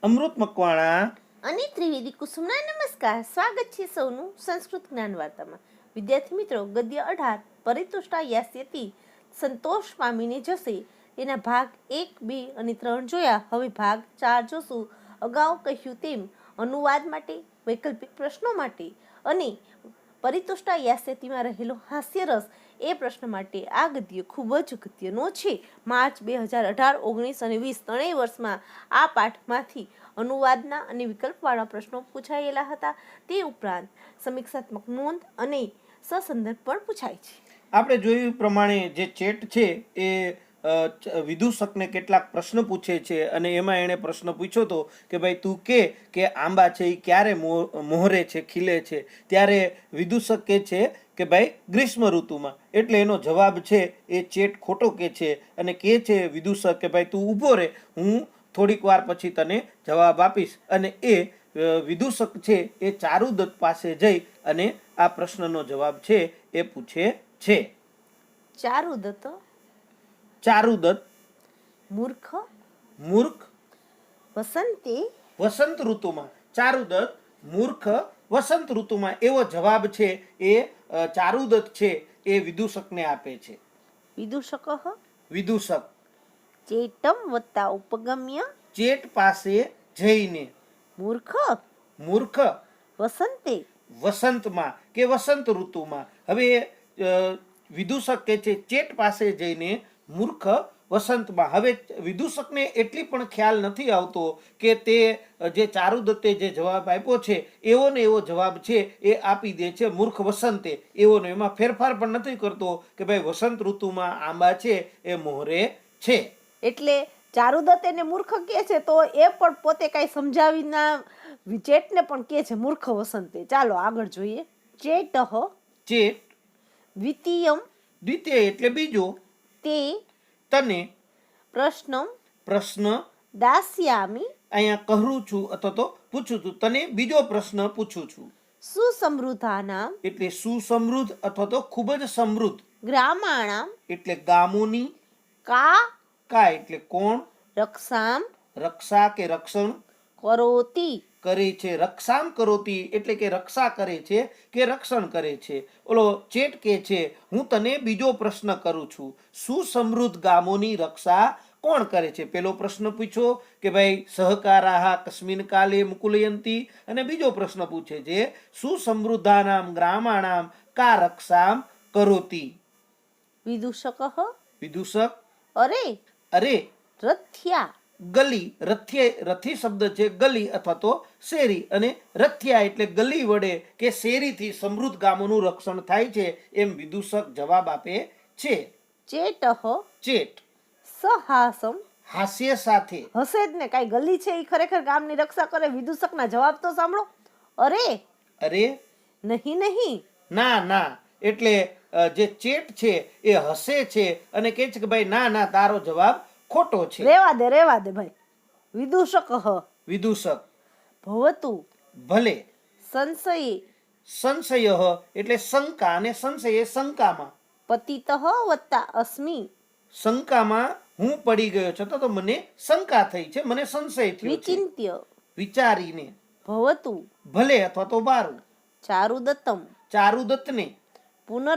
અમૃત મકવાણા અને ત્રિવેદી કુસુમના નમસ્કાર. સ્વાગત છે સૌનું સંસ્કૃત જ્ઞાન વાર્તામાં. વિદ્યાર્થી મિત્રો, ગદ્ય 18 પરિતુષ્ટા યાસ્યતિ સંતોષ પામીને જશે એના ભાગ 1, 2 અને 3 જોયા. હવે ભાગ 4 જોશું. અગાઉ કહ્યું તેમ અનુવાદ માટે, વૈકલ્પિક પ્રશ્નો માટે અને પરિતુષ્ટા યાસ્યતિમાં રહેલો હાસ્યરસ એ પ્રશ્ન માટે આ ગદ્ય ખૂબ જ અગત્યનો છે. માર્ચ 2018, 19 અને 20 ત્રણેય વર્ષમાં આ પાઠમાંથી અનુવાદના અને વિકલ્પવાળા પ્રશ્નો પૂછાયેલા હતા. તે ઉપરાંત સમીક્ષાત્મક નોંધ અને સસંદર્ભ પણ પૂછાય છે. આપણે જોયું પ્રમાણે જે ચેટ છે એ વિદૂષકને કેટલાક પ્રશ્ન પૂછે છે અને એમાં એણે પ્રશ્ન પૂછ્યો હતો કે ભાઈ તું કે આંબા છે એ ક્યારે મોહરે છે, ખીલે છે? ત્યારે વિદૂષક કહે છે કે ભાઈ ગ્રીષ્મ ઋતુમાં. એટલે એનો જવાબ છે એ ચેટ ખોટો કહે છે અને કહે છે વિદૂષક કે ભાઈ તું ઊભો રહે, હું થોડીક વાર પછી તને જવાબ આપીશ. અને એ વિદૂષક છે એ ચારુદત્ત પાસે જઈ અને આ પ્રશ્નનો જવાબ છે એ પૂછે છે. ચારુદત્ત મૂર્ખ વસંતે વસંત ઋતુમાં. ચારુદત્ત મૂર્ખ વસંત ઋતુમાં, એવો જવાબ છે એ ચારુદત્ત છે એ વિદૂષકને આપે છે. વિદૂષક ચેટમ વત્તા ઉપગમ્ય ચેટ પાસે જઈને. મૂર્ખ વસંતે વસંતમાં કે વસંત ઋતુમાં. હવે વિદૂષક કે છે ચેટ પાસે જઈને મૂર્ખ વસંતમાં. હવે વિદૂષકને એટલી પણ ખ્યાલ નથી આવતો કે તે જે ચારુદત્તે જે જવાબ આપ્યો છે એવો ને એવો જવાબ છે એ આપી દે છે મૂર્ખ વસંતે. એવો ને એમાં ફેરફાર પણ નથી કરતો કે ભાઈ વસંત ઋતુમાં આંબા છે એ મોહરે છે. એટલે ચારુદત્ત એને મૂર્ખ કહે છે તો એ પણ પોતે કઈ સમજાવીના ચેટને પણ કહે છે મૂર્ખ વસંતે. ચાલો આગળ જોઈએ. ચેટ દ્વિતીય એટલે બીજો. તે તને પ્રશ્ન દાસ્યામી અહીંયા કહું છું અથવા તો પૂછું છું. તને બીજો પ્રશ્ન પૂછું છું. સુસમૃદ્ધાનામ એટલે સુસમૃદ્ધ અથવા તો ખૂબ જ સમૃદ્ધ. ગ્રામાણામ એટલે ગામોની. કા એટલે કોણ. રક્ષા કે રક્ષણ કરોતી કરે છે. રક્ષામ કરોતી એટલે કે રક્ષા કરે છે કે રક્ષણ કરે છે. ઓલો ચેટ કે છે હું તને બીજો પ્રશ્ન કરું છું. સુસમૃદ્ધ ગામોની રક્ષા કોણ કરે છે? પેલો પ્રશ્ન પૂછ્યો કે ભાઈ સહકારાહ કસ્મિન કાલે મુકુલયંતી, અને બીજો પ્રશ્ન પૂછે છે સુસમૃદ્ધાનામ ગ્રામાણામ કા રક્ષામ કરોતી. વિદૂષક અરે રથ્યા ગલી. રથી શબ્દ છે ગલી અથવા તો શેરી, અને રથ્યા એટલે ગલી વડે કે શેરીથી સમૃદ્ધ ગામોનું રક્ષણ થાય છે એમ વિદૂષક જવાબ આપે છે. ચેટ સહાસમ હાસ્ય સાથે. હસે જ ને, કઈ ગલી છે એ ખરેખર ગામની રક્ષા કરે. વિદૂષકના જવાબ તો સાંભળો. અરે નહીં ના એટલે જે ચેટ છે એ હસે છે અને કહે છે કે ભાઈ ના તારો જવાબ ખોટો છે. રેવા દે ભાઈ. વિદૂષક ભવતુ ભલે. સંશય એટલે શંકા, અને સંશય શંકામાં. પતિતઃ વત્તા અસ્મિ શંકામાં હું પડી ગયો છું તો મને શંકા થઈ છે, મને સંશય થયો છે. વિચિંત્ય વિચારીને. ભવતુ ભલે અથવા તો બારું. ચારુદત્તને. પુનઃ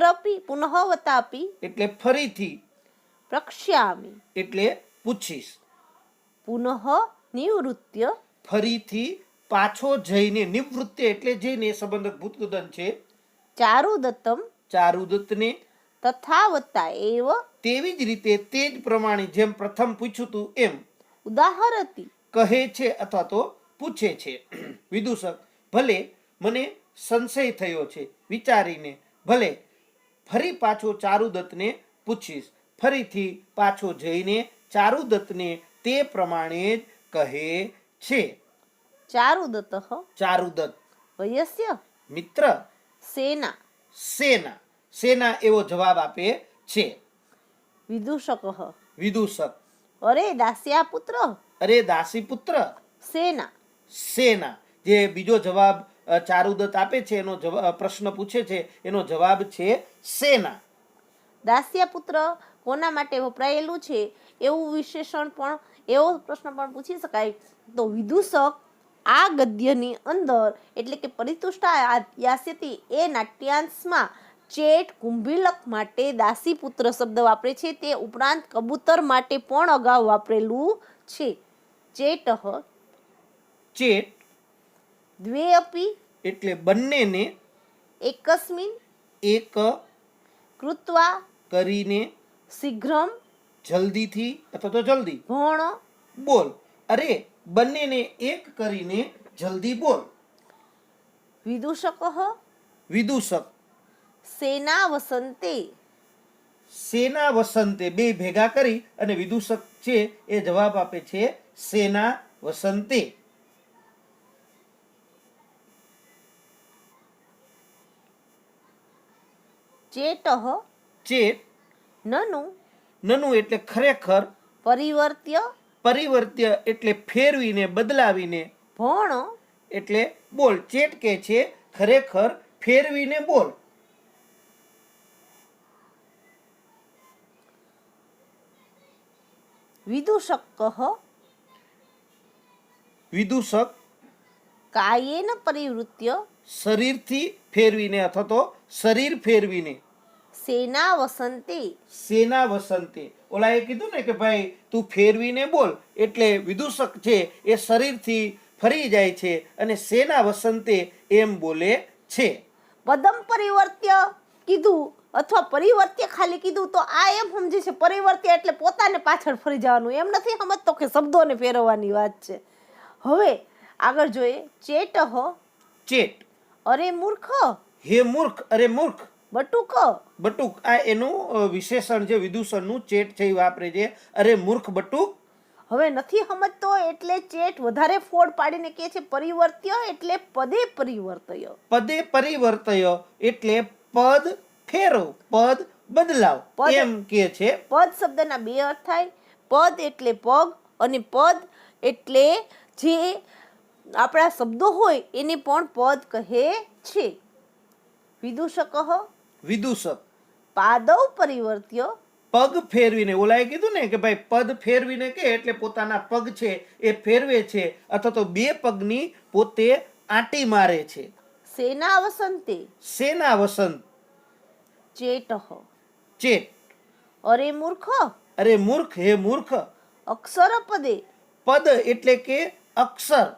વતાપી એટલે ફરીથી. પ્રક્ષ્યામિ એટલે પૂછીશ. પુનઃ નિવૃત્ય ફરીથી પાછો જઈને. નિવૃત્તિ એટલે જઈને સંબંધક ભૂતગુદન છે. ચારુદત્તને. તથા વત્તા એવ તેવી જ રીતે, તે જ પ્રમાણે, જેમ પ્રથમ પૂછ્યું તું એમ. ઉદાહરતી કહે છે અથવા તો પૂછે છે. વિદૂષક ભલે મને સંશય થયો છે, વિચારીને. ભલે ફરી પાછો ચારુદત્તને પૂછીશ. ફરીથી પાછો જઈને ચારુદત્તને તે પ્રમાણે જ કહે છે. ચારુદત્ત વયસ્ય મિત્ર. સેના સેના એવો જવાબ આપે છે. વિદૂષક અરે દાસ્યા પુત્ર. અરે દાસી પુત્ર. સેના જે બીજો જવાબ ચારુદત્ત આપે છે, એનો પ્રશ્ન પૂછે છે, એનો જવાબ છે સેના. દાસ્યપુત્ર કોના માટે વપરાયેલું છે એવું વિશેષણ પણ, એવો પ્રશ્ન પણ પૂછી શકાય. તો વિદૂષક આ ગદ્યની અંદર એટલે કે પરિતુષ્ટા યાસ્યતિ એ નાટ્યાંશમાં ચેટ કુંભીલક માટે દાસીપુત્ર શબ્દ વાપરે છે. તે ઉપરાંત કબૂતર માટે પણ અગાઉ વાપરેલું છે. ચેટ ચેટ દ્વે અપી એટલે બંનેને, એકસ્મિન એક કૃત્વા કરીને, શીઘ્રમ જલ્દીથી અથવા તો જલ્દી ભણ બોલ. અરે બંનેને એક કરીને જલ્દી બોલ. વિદૂષક વિદૂષક સેના વસંતે, સેના વસંતે બે ભેગા કરી અને વિદૂષક છે એ જવાબ આપે છે સેના વસંતે. ચેટ ચેટ નનુ નનુ એટલે ખરેખર, પરિવર્ત્ય પરિવર્ત્ય એટલે ફેરવીને બદલાવીને, ભણ એટલે બોલ. ચેટ કે છે ખરેખર ફેરવીને બોલ. વિદૂષક વિદૂષક કાયેન પરિવૃત્ય શરીરથી ફેરવીને અથવા તો શરીર ફેરવીને, સેના વસંતે સેના વસંતે. ઓલા એ કીધું ને કે ભાઈ તું ફેરવીને બોલ, એટલે વિદૂષક છે એ શરીરથી ફરી જાય છે અને સેના વસંતે એમ બોલે છે. પદમ પરિવર્ત્ય કીધું અથવા પરિવર્ત્ય ખાલી કીધું તો આ એમ સમજે છે પરિવર્ત્ય એટલે પોતાને પાછળ ફરી જવાનું, એમ નથી સમજતો કે શબ્દોને ફેરવવાની વાત છે. હવે આગળ જોઈએ. ચેટ ચેટ અરે મૂર્ખ, હે મૂર્ખ, અરે મૂર્ખ. બટુક બટુક આ એનું વિશેષણ છે વિદૂષણનું. ચેટ છે એ વાપરે છે અરે મૂર્ખ બટુક. હવે નથી સમજતો એટલે ચેટ વધારે ફોડ પાડીને કહે છે પરિવર્ત્ય એટલે પદે પરિવર્તય. પદે પરિવર્તય એટલે પદ ફેરવ, પદ બદલાવ એમ કે છે. પદ શબ્દના બે અર્થ થાય. પદ એટલે પગ અને પદ એટલે જે આપણા શબ્દો હોય એને પણ પદ કહે છે. વિદૂષક વિદૂષક પાદવ પરિવર્ત્ય પગ ફેરવીને. ઓલાએ કીધું ને કે ભાઈ પદ ફેરવીને કે એટલે પોતાના પગ છે એ ફેરવે છે અથવા તો બે પગની પોતે આંટી મારે છે. સેના વસંતે સેના વસંત. ચેટ ચેટ અરે મૂર્ખ, અરે મૂર્ખ, હે મૂર્ખ. અક્ષર પદે પદ એટલે કે અક્ષર,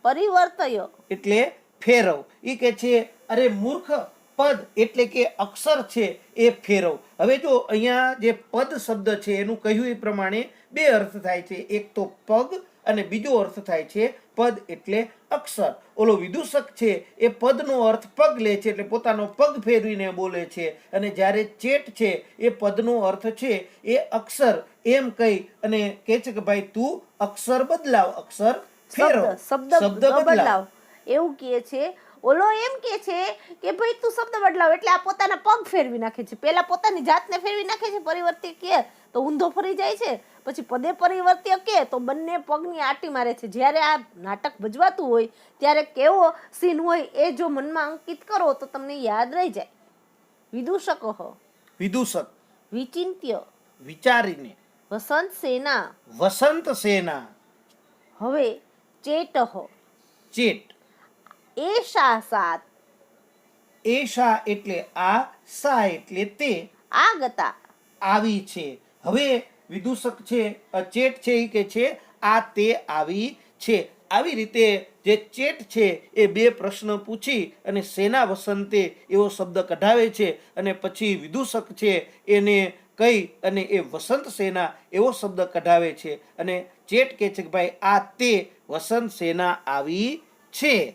પરિવર્તય એટલે ફેરવ. ઈ કે છે અરે મૂર્ખ પદ એટલે કે અક્ષર છે એ ફેરવ. હવે જો અહીંયા જે પદ શબ્દ છે એનું કહ્યું એ પ્રમાણે બે અર્થ થાય છે. એક તો પગ અને બીજો અર્થ થાય છે પદ એટલે અક્ષર. ઓલો વિદૂષક છે એ પદનો અર્થ પગ લે છે એટલે પોતાનો પગ ફેરવીને બોલે છે, અને જ્યારે ચેટ છે એ પદનો અર્થ છે એ અક્ષર એમ કહી અને કહે છે કે ભાઈ તું અક્ષર બદલાવ, અક્ષર ફેરવ, શબ્દ બદલાવ એવું કહે છે. ઓલો એમ કે છે કે ભાઈ તું શબ્દ બદલાવ એટલે આ પોતાના પગ ફેરવી નાખે છે. પહેલા પોતાની જાતને ફેરવી નાખે છે પરિવર્ત્ય કે તો ઊંધો ફરી જાય છે, પછી પદે પરિવર્ત્ય કે તો બંને પગની આંટી મારે છે. જ્યારે આ નાટક ભજવાતું હોય ત્યારે કેવો સીન હોય એ જો મનમાં અંકિત કરો તો તમને યાદ રહી જાય. વિદૂષક વિદૂષક વિચિંત્ય વિચારીને, વસંત સેના. વસંત સેના. હવે ચેટ ચેટ એશા સાત, એશા એટલે આ, સા એટલે તે, આગતા આવી છે. હવે વિદૂષક છે ચેટ છે એ કે છે આ તે આવી છે. આવી રીતે જે ચેટ છે એ બે પ્રશ્ન પૂછી અને સેના વસંતે એવો શબ્દ કઢાવે છે, અને પછી વિદૂષક છે એને કહી અને એ વસંત સેના એવો શબ્દ કઢાવે છે, અને ચેટ કહે છે કે ભાઈ આ તે વસંત સેના આવી છે.